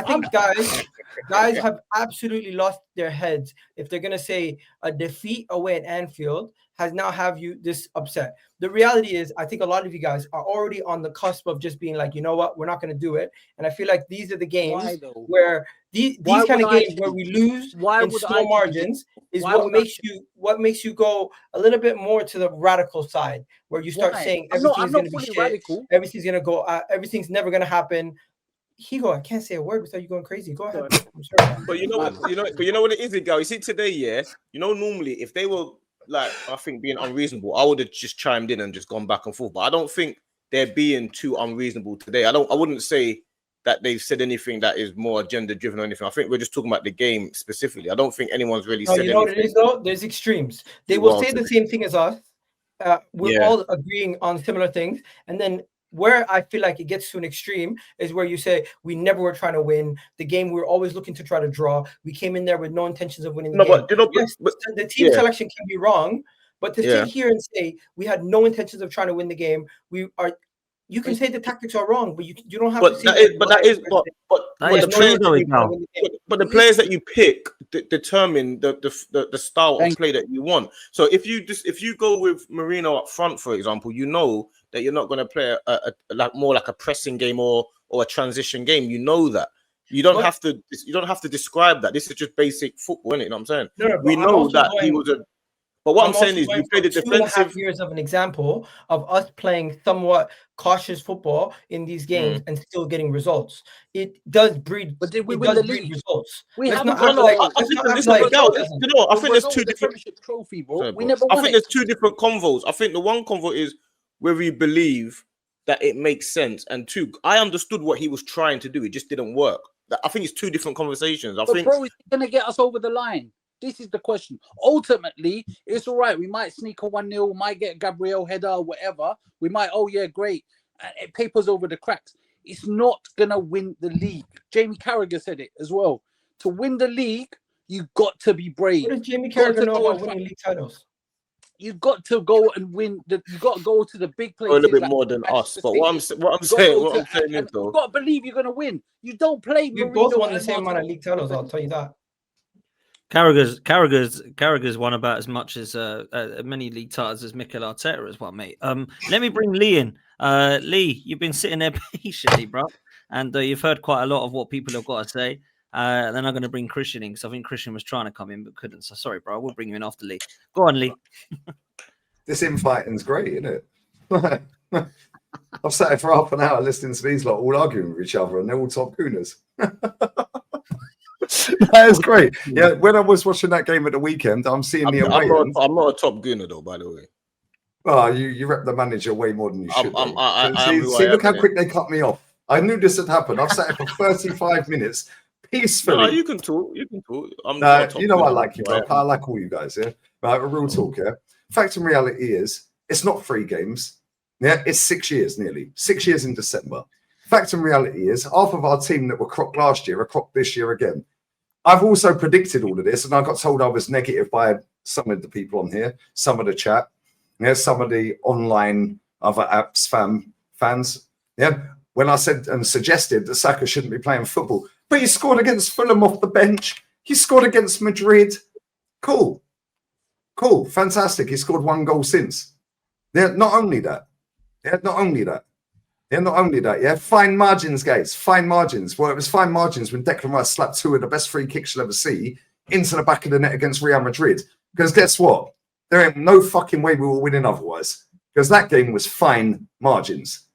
I think guys have absolutely lost their heads if they're gonna say a defeat away at Anfield has now have you this upset. The reality is, I think a lot of you guys are already on the cusp of just being like, you know what, we're not gonna do it. And I feel like these are the games where these kind of games where we lose in small margins is what makes you go a little bit more to the radical side, where you start saying everything's gonna be shit, radical. Everything's gonna go, everything's never gonna happen. Higo, I can't say a word without you going crazy. Go ahead. I'm sorry. But you know what it is, Egal. You see today, yeah. You know, normally if they were like, I think being unreasonable, I would have just chimed in and just gone back and forth. But I don't think they're being too unreasonable today. I wouldn't say that they've said anything that is more agenda driven or anything. I think we're just talking about the game specifically. I don't think anyone's really said anything. You know what it is though? There's extremes. They will say the same thing as us. We're all agreeing on similar things, and then where I feel like it gets to an extreme is where you say we never were trying to win the game. We were always looking to try to draw. We came in there with no intentions of winning the game. But the team selection can be wrong, but to sit here and say we had no intentions of trying to win the game, you can say the tactics are wrong, but you don't have to say but the players that you pick determine the style of play that you want. So if you go with Marino up front, for example, you know that you're not going to play more like a pressing game or a transition game. You know that. You don't have to describe that. This is just basic football, isn't it? You know what I'm saying? We know that he was a. But what I'm saying is, you play the defensive. 2.5 years of an example of us playing somewhat cautious football in these games and still getting results. It does breed. But did we win the league? Results. I think there's two different trophy, bro. We never. I think there's two different convos. I think the one convo is whether you believe that it makes sense, and two, I understood what he was trying to do. It just didn't work. I think it's two different conversations. I think, bro, it's gonna get us over the line. This is the question. Ultimately, it's all right. We might sneak a 1-0, might get Gabriel header or whatever. We might, great. And it papers over the cracks. It's not going to win the league. Jamie Carragher said it as well. To win the league, you've got to be brave. What does Jamie Carragher know about winning league titles? You've got to go and win. You've got to go to the big places. A little bit more than us. But what I'm saying is, though, you've got to believe you're going to win. You don't play. You both won the same amount of league titles, I'll tell you that. Carragher's won about as much as many league titles as Mikel Arteta as well, mate. Let me bring Lee in. Lee, you've been sitting there patiently, bro, and you've heard quite a lot of what people have got to say. Then I'm going to bring Christian in because I think Christian was trying to come in but couldn't. So sorry, bro. We'll bring you in after Lee. Go on, Lee. This infighting's great, isn't it? I've sat here for half an hour listening to these lot all arguing with each other, and they're all top gooners. That is great. Yeah, when I was watching that game at the weekend, I'm seeing the away end. I'm not a top gooner though, by the way. Oh, you rep the manager way more than you should. See, look how quick they cut me off. I knew this had happened. I've sat here for 35 minutes peacefully. No, you can talk. You can talk. You know I like you, bro. I like all you guys. Yeah, right. Real talk. Yeah. Fact and reality is, it's not 3 games. Yeah, it's 6 years nearly. 6 years in December. Fact and reality is, half of our team that were crocked last year are crocked this year again. I've also predicted all of this, and I got told I was negative by some of the people on here, some of the chat, some of the online other apps fans. Yeah, when I said and suggested that Saka shouldn't be playing football, but he scored against Fulham off the bench. He scored against Madrid. Cool, fantastic. He scored 1 goal since. Yeah, not only that. Yeah, fine margins, guys. Fine margins. Well, it was fine margins when Declan Rice slapped 2 of the best free kicks you'll ever see into the back of the net against Real Madrid. Because guess what? There ain't no fucking way we were winning otherwise. Because that game was fine margins.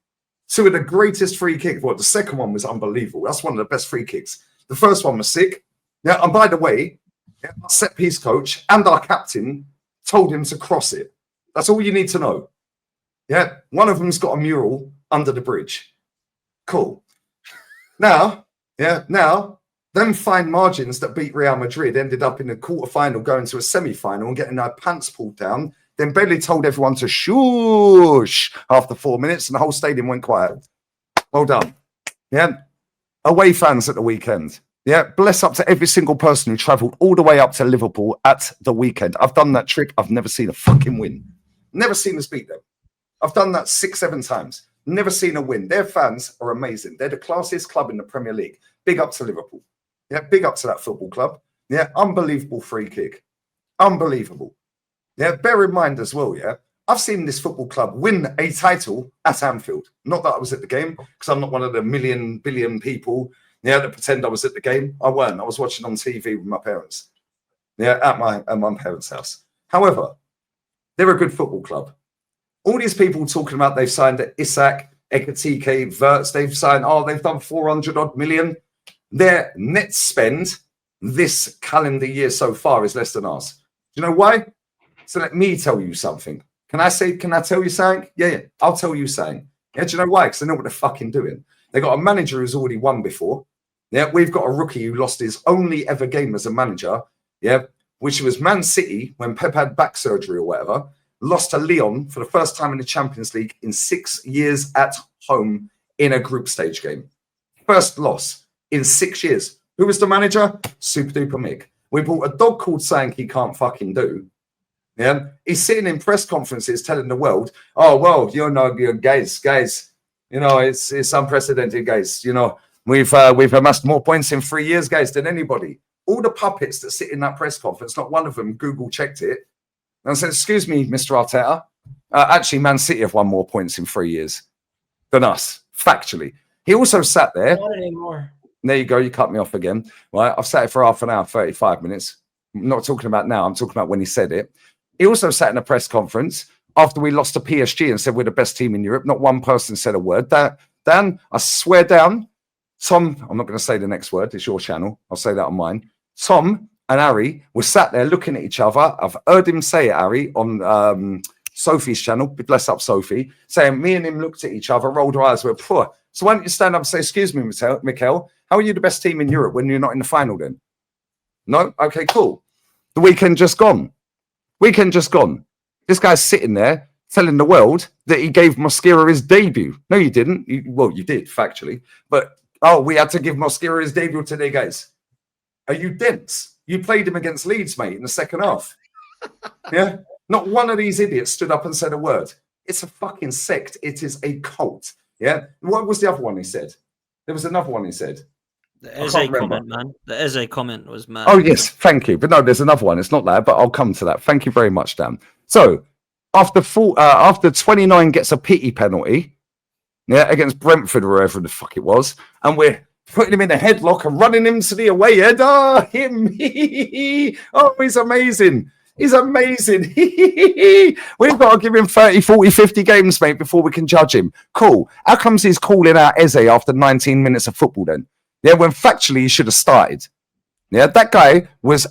2 of the greatest free kicks. Well, the second one was unbelievable. That's one of the best free kicks. The first one was sick. Yeah, and by the way, our set piece coach and our captain told him to cross it. That's all you need to know. Yeah, one of them's got a mural under the bridge. Cool. Now, them fine margins that beat Real Madrid ended up in the quarterfinal, going to a semi-final and getting their pants pulled down. Then Bailey told everyone to shush after 4 minutes, and the whole stadium went quiet. Well done. Yeah. Away fans at the weekend. Yeah. Bless up to every single person who travelled all the way up to Liverpool at the weekend. I've done that trick. I've never seen a fucking win. Never seen us beat them. I've done that 6-7 times. Never seen a win. Their fans are amazing. They're the classiest club in the Premier League. big up to Liverpool. Yeah, big up to that football club. Yeah, unbelievable free kick. Unbelievable. Yeah, bear in mind as well, yeah, I've seen this football club win a title at Anfield. Not that I was at the game, because I'm not one of the billion people, yeah, that pretend I was at the game. I weren't. I was watching on TV with my parents. Yeah, at my parents' house. However, they're a good football club. All these people talking about they've signed Isak, Ekatike, Verts, they've signed, they've done 400 odd million. Their net spend this calendar year so far is less than ours. Do you know why? So let me tell you something. Can I tell you something? Yeah, I'll tell you something. Yeah, do you know why? Because they know what they're fucking doing. They got a manager who's already won before. Yeah, we've got a rookie who lost his only ever game as a manager. Yeah, which was Man City when Pep had back surgery or whatever. Lost to Lyon for the first time in the Champions League in 6 years at home in a group stage game. First loss in 6 years. Who was the manager? Super duper Mick. We bought a dog called saying he can't fucking do. Yeah, he's sitting in press conferences telling the world, "Oh well, guys, you know, it's unprecedented, guys. You know, we've amassed more points in 3 years, guys, than anybody." All the puppets that sit in that press conference, not one of them Google checked it. And I said, "Excuse me, Mr. Arteta. Actually, Man City have won more points in 3 years than us, factually." He also sat there. Not anymore. There you go. You cut me off again. Right, I've sat it for half an hour, 35 minutes. I'm not talking about now. I'm talking about when he said it. He also sat in a press conference after we lost to PSG and said we're the best team in Europe. Not one person said a word. Dan, I swear down, Tom, I'm not going to say the next word. It's your channel. I'll say that on mine. Tom and Harry were sat there looking at each other. I've heard him say it, Harry, on Sophie's channel. Bless up, Sophie. Saying me and him looked at each other, rolled our eyes, were poor. So why don't you stand up and say, "Excuse me, Mikel, how are you the best team in Europe when you're not in the final then?" No? Okay, cool. The weekend just gone. This guy's sitting there telling the world that he gave Mosquera his debut. No, you didn't. You did, factually. But, we had to give Mosquera his debut today, guys. Are you dense? You played him against Leeds, mate, in the second half. Yeah? Not one of these idiots stood up and said a word. It's a fucking sect. It is a cult. Yeah? What was the other one he said? There was another one he said. The Eze comment, man. The Eze comment was mad. Oh, yes, thank you. But no, there's another one. It's not that, but I'll come to that. Thank you very much, Dan. So, after 29 gets a pity penalty, yeah, against Brentford or wherever the fuck it was, and we're putting him in a headlock and running him to the away end. Him. Oh, he's amazing. He's amazing. We've got to give him 30, 40, 50 games, mate, before we can judge him. Cool. How comes he's calling out Eze after 19 minutes of football then? Yeah, when factually he should have started. Yeah, that guy was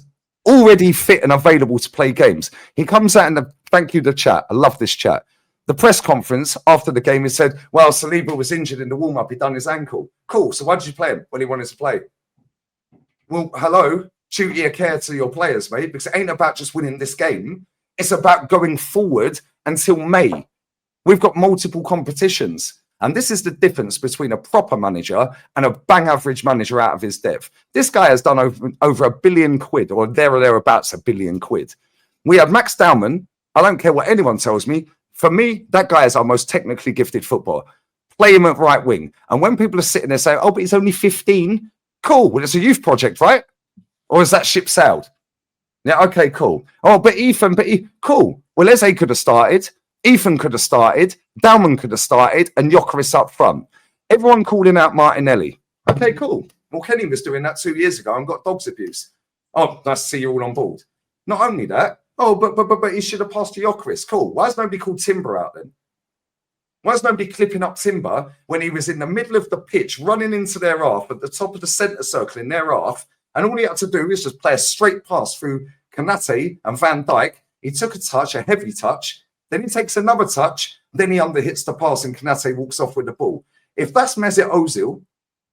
already fit and available to play games. He comes out and thank you, the chat. I love this chat. The press conference after the game, he said, "Well, Saliba was injured in the warm-up. He done his ankle." Cool. So why did you play him when he wanted to play? Well, hello. Duty of care to your players, mate, because it ain't about just winning this game. It's about going forward until May. We've got multiple competitions. And this is the difference between a proper manager and a bang average manager out of his depth. This guy has done over £1 billion, or there or thereabouts £1 billion. We have Max Dowman. I don't care what anyone tells me. For me, that guy is our most technically gifted footballer. Play him at right wing. And when people are sitting there saying, "Oh, but he's only 15. Cool. Well, it's a youth project, right? Or is that ship sailed? Yeah, okay, cool. Oh, but Ethan, cool. Well, Eze could have started. Ethan could have started. Dowman could have started. And Gyökeres up front. Everyone calling out Martinelli. Okay, cool. Well, Kenny was doing that 2 years ago and got dogs abuse. Oh, nice to see you all on board. Not only that, but he should have passed to Gyökeres. Cool. Why has nobody called Timber out then? Why is nobody clipping up Timber when he was in the middle of the pitch, running into their half, at the top of the centre circle in their half, and all he had to do is just play a straight pass through Konate and Van Dijk. He took a touch, a heavy touch, then he takes another touch, then he underhits the pass and Konate walks off with the ball. If that's Mesut Ozil,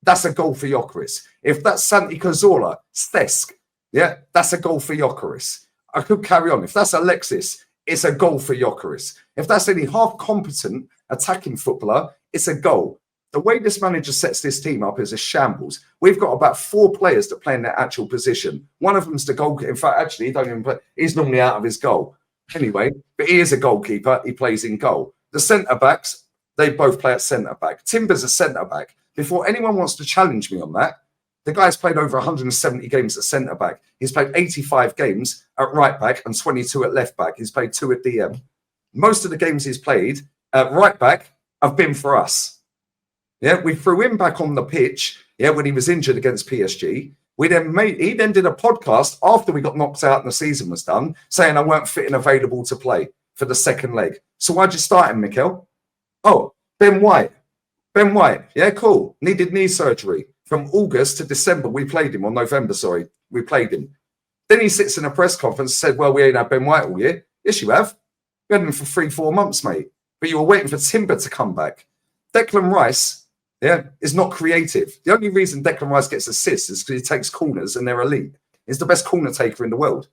that's a goal for Gyökeres. If that's Santi Cazorla, Stesk, yeah, that's a goal for Gyökeres. I could carry on. If that's Alexis, it's a goal for Gyökeres. If that's any half-competent attacking footballer, it's a goal. The way this manager sets this team up is a shambles. We've got about 4 players that play in their actual position. One of them's the goalkeeper. In fact, actually, he don't even play. He's normally out of his goal. Anyway, but he is a goalkeeper. He plays in goal. The centre-backs, they both play at centre-back. Timber's a centre-back. Before anyone wants to challenge me on that, The guy's played over 170 games at centre back. He's played 85 games at right back and 22 at left back. He's played 2 at DM. Most of the games he's played at right back have been for us. Yeah, we threw him back on the pitch. Yeah, when he was injured against PSG. He then did a podcast after we got knocked out and the season was done, saying I weren't fit and available to play for the second leg. So why'd you start him, Mikel? Oh, Ben White. Ben White. Yeah, cool. Needed knee surgery. From August to December, we played him, or November, sorry. We played him. Then he sits in a press conference and said, well, we ain't had Ben White all year. Yes, you have. We had him for 3-4 months, mate. But you were waiting for Timber to come back. Declan Rice, is not creative. The only reason Declan Rice gets assists is because he takes corners and they're elite. He's the best corner taker in the world.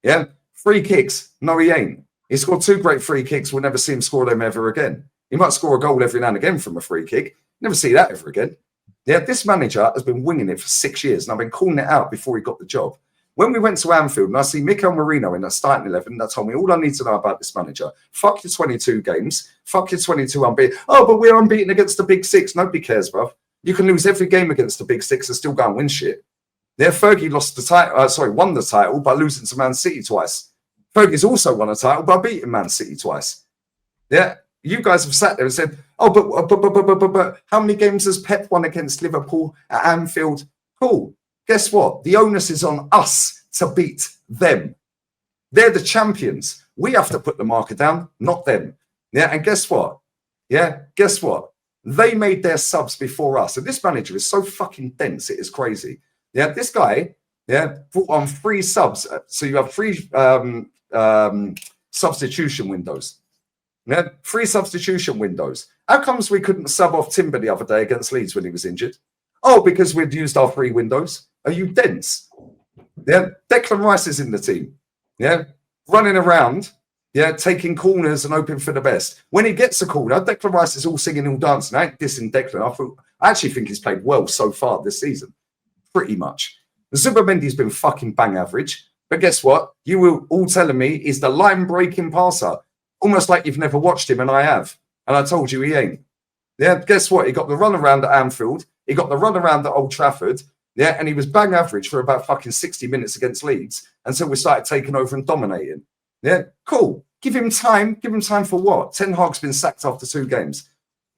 Yeah? Free kicks. No, he ain't. He scored 2 great free kicks. We'll never see him score them ever again. He might score a goal every now and again from a free kick. Never see that ever again. Yeah, this manager has been winging it for 6 years, and I've been calling it out before he got the job. When we went to Anfield, and I see Mikel Merino in that starting 11, that told me all I need to know about this manager. Fuck your 22 games. Fuck your 22 unbeaten. Oh, but we're unbeaten against the Big Six. Nobody cares, bro. You can lose every game against the Big Six and still go and win shit. Yeah, Fergie lost the title. Won the title by losing to Man City twice. Fergie's also won a title by beating Man City twice. Yeah, you guys have sat there and said, oh, but how many games has Pep won against Liverpool at Anfield? Cool. Guess what? The onus is on us to beat them. They're the champions. We have to put the marker down, not them. Yeah, and guess what? Yeah, guess what? They made their subs before us. And this manager is so fucking dense, it is crazy. Yeah, this guy, brought on 3 subs. So you have 3 substitution windows. Yeah, 3 substitution windows. How comes we couldn't sub off Timber the other day against Leeds when he was injured? Oh, because we'd used our 3 windows. Are you dense? Yeah, Declan Rice is in the team. Yeah, running around. Yeah, taking corners and hoping for the best. When he gets a corner, Declan Rice is all singing, all dancing. I ain't dissing Declan. I actually think he's played well so far this season. Pretty much. Zubimendi's been fucking bang average. But guess what? You were all telling me he's the line-breaking passer. Almost like you've never watched him, and I have. And I told you he ain't. Yeah, guess what? He got the run around at Anfield. He got the run around at Old Trafford. Yeah, and he was bang average for about fucking 60 minutes against Leeds until we started taking over and dominating. Yeah, cool. Give him time. Give him time for what? Ten Hag's been sacked after 2 games.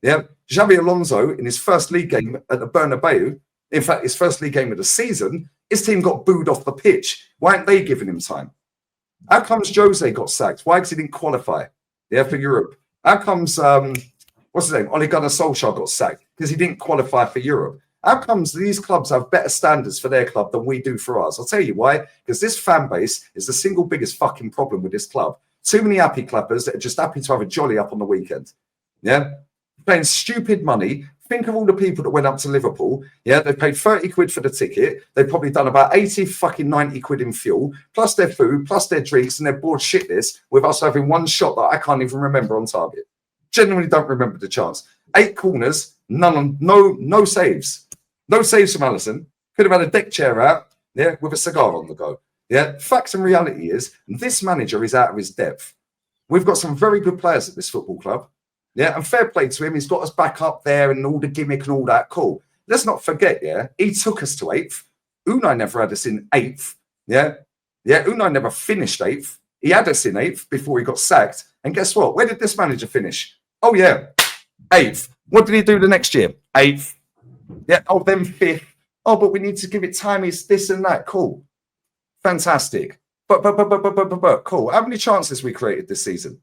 Yeah, Xabi Alonso in his first league game at the Bernabeu, in fact, his first league game of the season, his team got booed off the pitch. Why aren't they giving him time? How comes Jose got sacked? Why? Because he didn't qualify. Yeah, for Europe. How comes what's his name? Ole Gunnar Solskjaer got sacked because he didn't qualify for Europe. How comes these clubs have better standards for their club than we do for ours? I'll tell you why. Because this fan base is the single biggest fucking problem with this club. Too many happy clappers that are just happy to have a jolly up on the weekend. Yeah? Paying stupid money. Think of all the people that went up to Liverpool. Yeah, they paid 30 quid for the ticket. They've probably done about 80 fucking 90 quid in fuel, plus their food, plus their drinks, and they're bored shitless with us having 1 shot that I can't even remember on target. Genuinely don't remember the chance. 8 corners, no saves. No saves from Alisson. Could have had a deck chair out, yeah, with a cigar on the go. Yeah, facts and reality is this manager is out of his depth. We've got some very good players at this football club. Yeah, and fair play to him. He's got us back up there and all the gimmick and all that. Cool. Let's not forget, yeah, he took us to 8th. Unai never had us in 8th. Yeah, Unai never finished 8th. He had us in 8th before he got sacked. And guess what? Where did this manager finish? Oh, yeah, 8th. What did he do the next year? 8th. Yeah, oh, then 5th. Oh, but we need to give it time. It's this and that. Cool. Fantastic. But, cool. How many chances we created this season?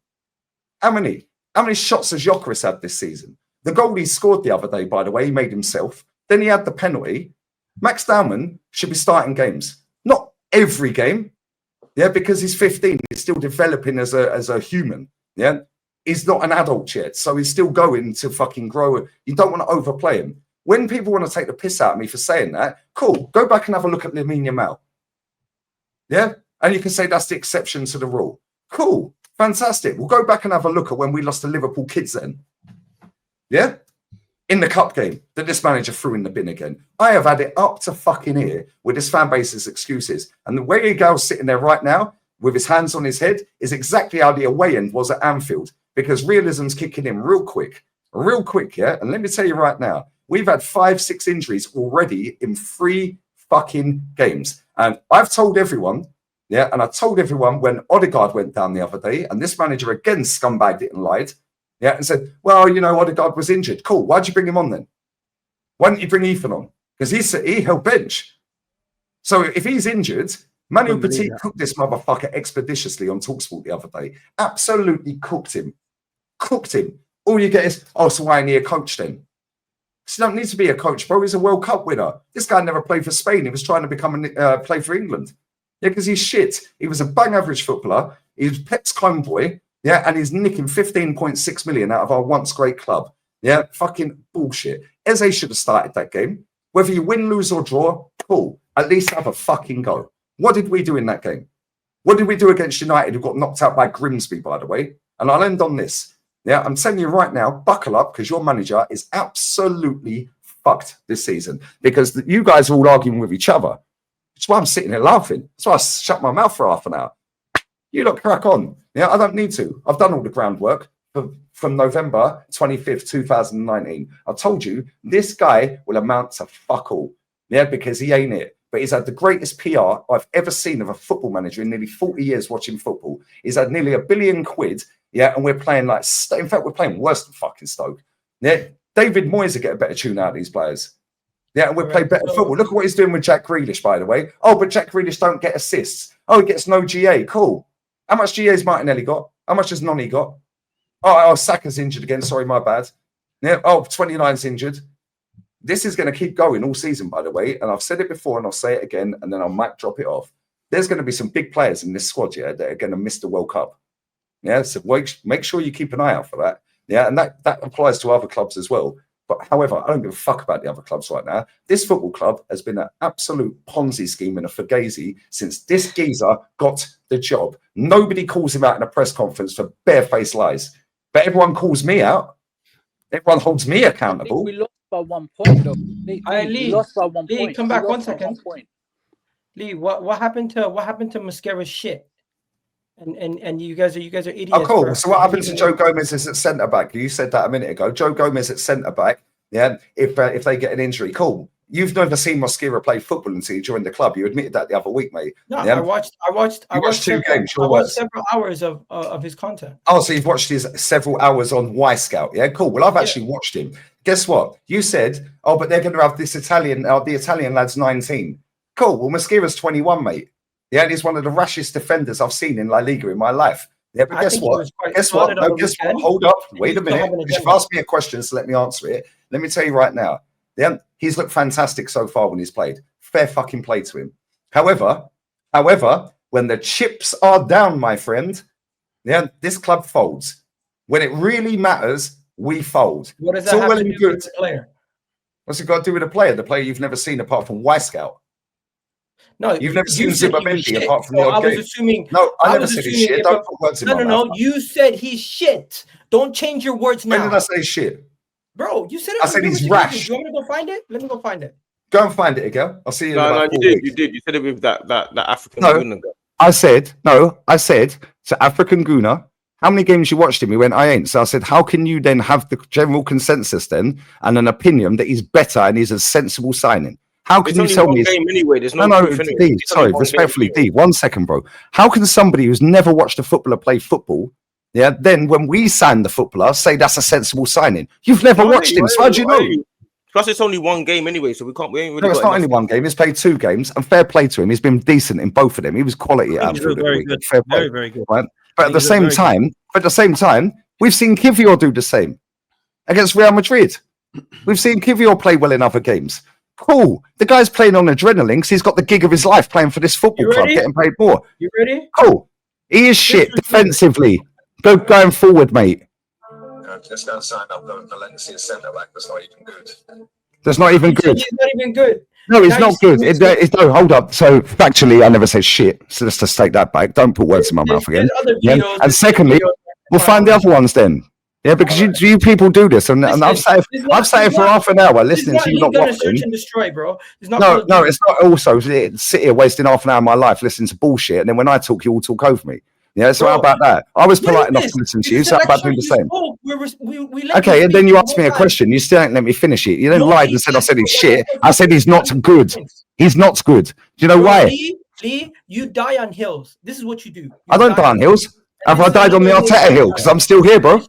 How many? How many shots has Gyökeres had this season? The goal he scored the other day, by the way, he made himself. Then he had the penalty. Max Dowman should be starting games. Not every game. Yeah, because he's 15. He's still developing as a human. Yeah. He's not an adult yet. So he's still going to fucking grow. You don't want to overplay him. When people want to take the piss out of me for saying that, cool. Go back and have a look at Lamine Yamal. Yeah? And you can say that's the exception to the rule. Cool. Fantastic. We'll go back and have a look at when we lost to Liverpool kids then. Yeah? In the cup game that this manager threw in the bin again. I have had it up to fucking here with this fan base's excuses. And the way Egal's sitting there right now with his hands on his head is exactly how the away end was at Anfield because realism's kicking in real quick, yeah? And let me tell you right now, We've had 5-6 injuries already in 3 fucking games. And I've told everyone, and I told everyone when Odegaard went down the other day, and this manager again scumbagged it and lied, and said, well, Odegaard was injured. Cool. Why'd you bring him on then? Why didn't you bring Ethan on? Because he held bench. So if he's injured, Manuel Petit cooked this motherfucker expeditiously on TalkSport the other day. Absolutely cooked him. Cooked him. All you get is, so why ain't he a coach then? Because you don't need to be a coach, bro. He's a World Cup winner. This guy never played for Spain. He was trying to become play for England. Yeah, because he's shit. He was a bang average footballer. He was Pep's convoy. Yeah, and he's nicking 15.6 million out of our once great club. Yeah, fucking bullshit. Eze should have started that game. Whether you win, lose, or draw, cool. At least have a fucking go. What did we do in that game? What did we do against United, who got knocked out by Grimsby, by the way? And I'll end on this. Yeah, I'm telling you right now, buckle up, because your manager is absolutely fucked this season. Because you guys are all arguing with each other. That's why I'm sitting here laughing. That's why I shut my mouth for half an hour. You lot crack on. Yeah, I don't need to. I've done all the groundwork from November 25th, 2019. I told you, this guy will amount to fuck all. Yeah, because he ain't it. But he's had the greatest PR I've ever seen of a football manager in nearly 40 years watching football. He's had nearly £1 billion. Yeah, and we're playing in fact, we're playing worse than fucking Stoke. Yeah, David Moyes will get a better tune out of these players. Yeah, and we'll play better football. Look at what he's doing with Jack Grealish, by the way. Oh, but Jack Grealish don't get assists. Oh, he gets no GA. Cool. How much GA has Martinelli got? How much has Noni got? Oh, Saka's injured again. Sorry, my bad. Yeah. Oh, 29's injured. This is going to keep going all season, by the way. And I've said it before and I'll say it again and then I might drop it off. There's going to be some big players in this squad, that are going to miss the World Cup. Yeah, so make sure you keep an eye out for that. Yeah, and that applies to other clubs as well. But however, I don't give a fuck about the other clubs right now. This football club has been an absolute Ponzi scheme and a fugazi since this geezer got the job. Nobody calls him out in a press conference for barefaced lies. But everyone calls me out. Everyone holds me accountable. We lost by 1 point, though. Lee, lost by 1 Lee, point. come back 1 second. Lee, what happened to Mascara's shit? And you guys are idiots. Oh, cool. So what happened to Joe Gomez is at centre back? You said that a minute ago. Joe Gomez at centre back. Yeah, if they get an injury, cool. You've never seen Mosquera play football until you joined the club. You admitted that the other week, mate. No, yeah? I watched 2 games. I watched several hours of his content. Oh, so you've watched his several hours on Y Scout. Yeah, cool. Well, I've actually watched him. Guess what? You said, oh, but they're going to have this Italian, the Italian lad's 19. Cool. Well, Mosquera's 21, mate. Yeah, and he's one of the rashest defenders I've seen in La Liga in my life. Yeah, but guess what? Guess what? No, guess what? Hold up. Wait a minute. You've asked me a question, so let me answer it. Let me tell you right now. Yeah, he's looked fantastic so far when he's played. Fair fucking play to him. However, when the chips are down, my friend, yeah, this club folds. When it really matters, we fold. What does that have to do with the player? What's it got to do with the player? The player you've never seen apart from Y Scout. No, you've never seen Zubamendi apart from the I odd was game. assuming. No, I never said he's shit. Don't put words in my mouth. No. You said he's shit. Don't change your words now. When did I say shit? Bro, you said it. I said he's rash. Do you want me to go find it? Let me go find it. Go and find it again. I'll see you. No, you did. You said it with that African Guna. I said to African Guna, how many games you watched him? He went, I ain't. So I said, how can you then have the general consensus then and an opinion that he's better and he's a sensible signing? How can you tell me? Game anyway. There's no, D, sorry, respectfully, D, 1 second, bro. How can somebody who's never watched a footballer play football, yeah, then when we sign the footballer, say that's a sensible signing? You've never watched him, so how do you know? Plus, it's only 1 game anyway, so we ain't really. No, it's not only 1 game. He's played 2 games, and fair play to him. He's been decent in both of them. He was quality at Anfield. Very good. Fair play, very good. Right? But at the same time, we've seen Kivior do the same against Real Madrid. We've seen Kivior play well in other games. Cool. The guy's playing on adrenaline because he's got the gig of his life playing for this football club, getting paid more. You ready? Cool. He is shit defensively. Going forward, mate. Let's go and sign up Valencia centre back. That's not even good. That's not even good. He's not even good. No, it's not good. No, hold up. So factually, I never said shit. So let's just take that back. Don't put words in my mouth again. Yeah? And secondly, we'll find the other ones then. Yeah, because you people do this, and I've sat here for half an hour listening to you not watching. Search and destroy, bro. No, it's not. Also, sit here wasting half an hour of my life listening to bullshit, and then when I talk, you all talk over me. Yeah, so Bro, how about that? I was what polite is enough this? to listen to You you, so said, how about sure, doing the you same? spoke. We let Okay, you and speak then you the asked me whole a time. question. You still didn't let me finish it. You didn't lie Nobody and said I said he's said shit. that. I said he's not good. He's not good. Do you know Bro, why? Lee, you die on hills. This is what you do. You I don't die on hills. And Have I this is died on the another hill Arteta you hill? die Because on. I'm still here, bro.